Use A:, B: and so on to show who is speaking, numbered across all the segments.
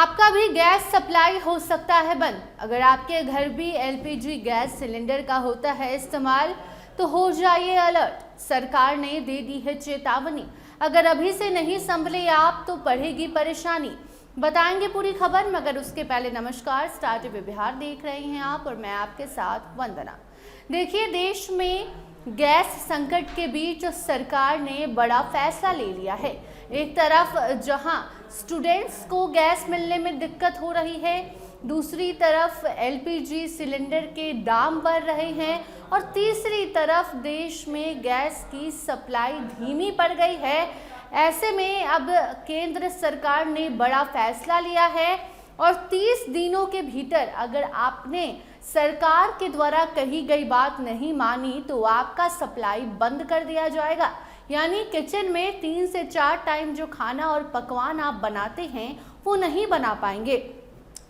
A: आपका भी gas supply हो सकता है बंद। अगर आपके घर भी एलपीजी गैस सिलेंडर का होता है इस्तेमाल तो हो जाइए अलर्ट। सरकार ने दे दी है चेतावनी। अगर अभी से नहीं संभले आप तो बढ़ेगी परेशानी। बताएंगे पूरी खबर, मगर उसके पहले नमस्कार। स्टार टीवी बिहार देख रहे हैं आप और मैं आपके साथ वंदना। देखिए, देश में गैस संकट के बीच सरकार ने बड़ा फैसला ले लिया है। एक तरफ जहां स्टूडेंट्स को गैस मिलने में दिक्कत हो रही है, दूसरी तरफ एलपीजी सिलेंडर के दाम बढ़ रहे हैं और तीसरी तरफ देश में गैस की सप्लाई धीमी पड़ गई है। ऐसे में अब केंद्र सरकार ने बड़ा फैसला लिया है और 30 दिनों के भीतर अगर आपने सरकार के द्वारा कही गई बात नहीं मानी तो आपका सप्लाई बंद कर दिया जाएगा। यानी किचन में 3 से 4 टाइम जो खाना और पकवान आप बनाते हैं वो नहीं बना पाएंगे।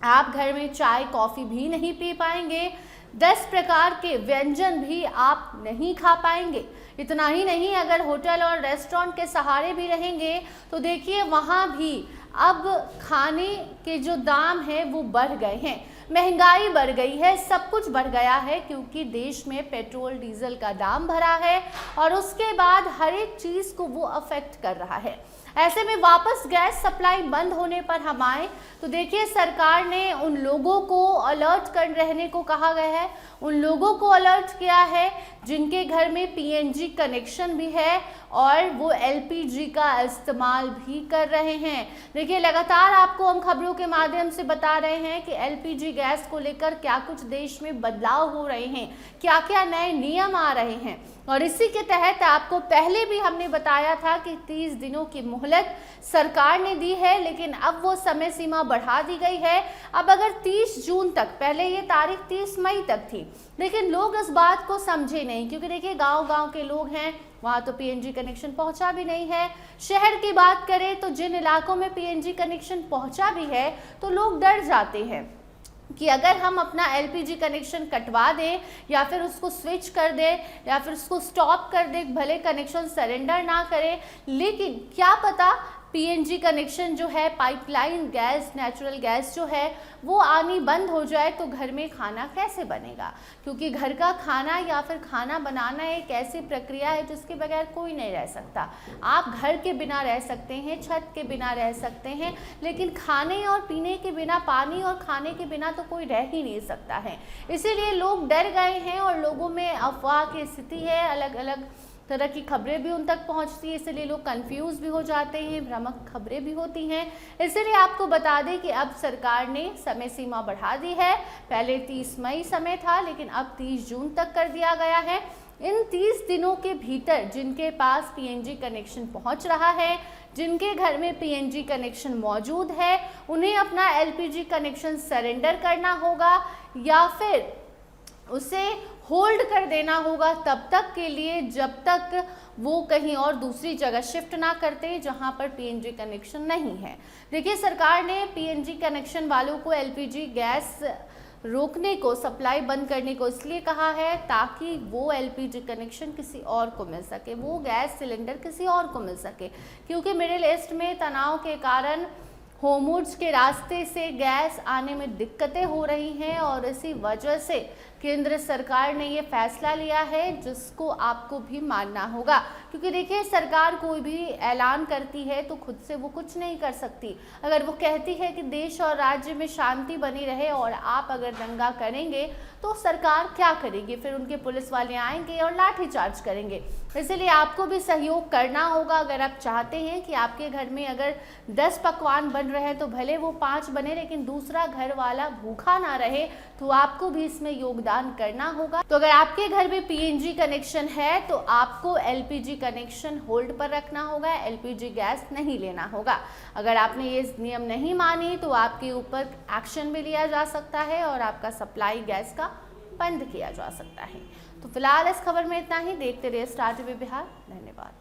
A: आप घर में चाय कॉफ़ी भी नहीं पी पाएंगे। 10 प्रकार के व्यंजन भी आप नहीं खा पाएंगे। इतना ही नहीं, अगर होटल और रेस्टोरेंट के सहारे भी रहेंगे तो देखिए वहाँ भी अब खाने के जो दाम है वो बढ़ गए हैं, महंगाई बढ़ गई है, सब कुछ बढ़ गया है क्योंकि देश में पेट्रोल डीजल का दाम बढ़ा है और उसके बाद हर एक चीज़ को वो अफेक्ट कर रहा है। ऐसे में वापस गैस सप्लाई बंद होने पर हम आए तो देखिए सरकार ने उन लोगों को अलर्ट कर रहने को कहा गया है। उन लोगों को अलर्ट किया है जिनके घर में पीएनजी कनेक्शन भी है और वो एलपीजी का इस्तेमाल भी कर रहे हैं। देखिए, लगातार आपको हम खबरों के माध्यम से बता रहे हैं कि एलपीजी गैस को लेकर क्या कुछ देश में बदलाव हो रहे हैं, क्या क्या नए नियम आ रहे हैं और इसी के तहत आपको पहले भी हमने बताया था कि 30 दिनों की मोहलत सरकार ने दी है, लेकिन अब वो समय सीमा बढ़ा दी गई है। अब अगर 30 जून तक, पहले ये तारीख 30 मई तक थी, लेकिन लोग इस बात को समझे नहीं क्योंकि देखिए गांव-गांव के लोग हैं, वहाँ तो पीएनजी कनेक्शन पहुँचा भी नहीं है। शहर की बात करें तो जिन इलाकों में पीएनजी कनेक्शन पहुँचा भी है तो लोग डर जाते हैं कि अगर हम अपना एलपीजी कनेक्शन कटवा दें या फिर उसको स्विच कर दें या फिर उसको स्टॉप कर दें, भले कनेक्शन सरेंडर ना करें, लेकिन क्या पता पीएनजी कनेक्शन जो है, पाइपलाइन गैस, नेचुरल गैस जो है वो आनी बंद हो जाए तो घर में खाना कैसे बनेगा। क्योंकि घर का खाना या फिर खाना बनाना एक ऐसी प्रक्रिया है जिसके बगैर कोई नहीं रह सकता। आप घर के बिना रह सकते हैं, छत के बिना रह सकते हैं, लेकिन खाने और पीने के बिना, पानी और खाने के बिना तो कोई रह ही नहीं सकता है। इसीलिए लोग डर गए हैं और लोगों में अफवाह की स्थिति है, अलग अलग तरह की खबरें भी उन तक पहुंचती है, इसलिए लोग कंफ्यूज भी हो जाते हैं, भ्रामक खबरें भी होती हैं। इसलिए आपको बता दें कि अब सरकार ने समय सीमा बढ़ा दी है। पहले 30 मई समय था, लेकिन अब 30 जून तक कर दिया गया है। इन 30 दिनों के भीतर जिनके पास पीएनजी कनेक्शन पहुंच रहा है, जिनके घर में पीएनजी कनेक्शन मौजूद है, उन्हें अपना एलपीजी कनेक्शन सरेंडर करना होगा या फिर उसे होल्ड कर देना होगा तब तक के लिए जब तक वो कहीं और दूसरी जगह शिफ्ट ना करते जहां पर पीएनजी कनेक्शन नहीं है। देखिए, सरकार ने पीएनजी कनेक्शन वालों को एलपीजी गैस रोकने को, सप्लाई बंद करने को इसलिए कहा है ताकि वो एलपीजी कनेक्शन किसी और को मिल सके, वो गैस सिलेंडर किसी और को मिल सके। क्योंकि मिडिल ईस्ट में तनाव के कारण होर्मुज़ के रास्ते से गैस आने में दिक्कतें हो रही हैं और इसी वजह से केंद्र सरकार ने ये फैसला लिया है जिसको आपको भी मानना होगा। क्योंकि देखिए, सरकार कोई भी ऐलान करती है तो खुद से वो कुछ नहीं कर सकती। अगर वो कहती है कि देश और राज्य में शांति बनी रहे और आप अगर दंगा करेंगे तो सरकार क्या करेगी, फिर उनके पुलिस वाले आएंगे और लाठीचार्ज करेंगे। इसलिए आपको भी सहयोग करना होगा। अगर आप चाहते हैं कि आपके घर में अगर 10 पकवान बन रहे हैं तो भले वो 5 बने, लेकिन दूसरा घर वाला भूखा ना रहे, तो आपको भी इसमें योगदान करना होगा। तो अगर आपके घर में पीएनजी कनेक्शन है तो आपको एलपीजी कनेक्शन होल्ड पर रखना होगा, एलपीजी गैस नहीं लेना होगा। अगर आपने ये नियम नहीं मानी तो आपके ऊपर एक्शन भी लिया जा सकता है और आपका सप्लाई गैस का बंद किया जा सकता है। तो फिलहाल इस खबर में इतना ही। देखते रहिए स्टार टीवी बिहार। धन्यवाद।